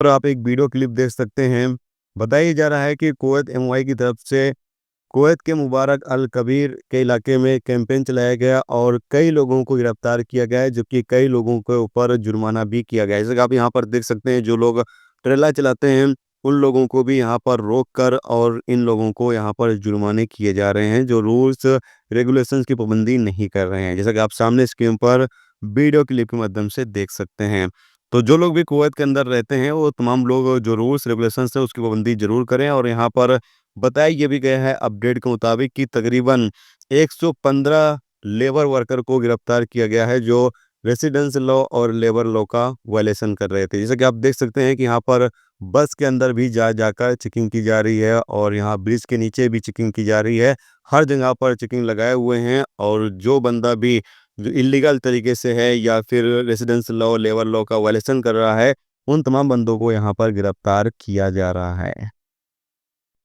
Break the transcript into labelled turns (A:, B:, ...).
A: और आप एक वीडियो क्लिप देख सकते हैं। बताया जा रहा है कि कुवैत एमवाई की तरफ से कुवैत के मुबारक अल कबीर के इलाके में कैंपेन चलाया गया और कई लोगों को गिरफ्तार किया गया है, जबकि कई लोगों के ऊपर जुर्माना भी किया गया है। जैसे कि आप यहाँ पर देख सकते हैं, जो लोग ट्रेला चलाते हैं उन लोगों को भी यहाँ पर रोक कर और इन लोगों को यहाँ पर जुर्माने किए जा रहे हैं, जो रूल्स रेगुलेशंस की पाबंदी नहीं कर रहे हैं, जैसा कि आप सामने स्क्रीन पर वीडियो क्लिप के माध्यम से देख सकते हैं। तो जो लोग भी कुवैत के अंदर रहते हैं वो तमाम लोग जो रूल्स रेगुलेशंस है उसकी पाबंदी ज़रूर करें। और यहाँ पर बताया ये भी गया है अपडेट के मुताबिक कि तकरीबन 115 लेबर वर्कर को गिरफ्तार किया गया है, जो रेसिडेंस लॉ और लेबर लॉ का वायलेशन कर रहे थे। जैसा कि आप देख सकते हैं कि यहाँ पर बस के अंदर भी जा जाकर चेकिंग की जा रही है और यहाँ ब्रिज के नीचे भी चेकिंग की जा रही है। हर जगह पर चेकिंग लगाए हुए हैं और जो बंदा भी जो इलीगल तरीके से है या फिर रेसिडेंस लॉ लेबर लॉ का वायलेशन कर रहा है, उन तमाम बंदों को यहाँ पर गिरफ्तार किया जा रहा है।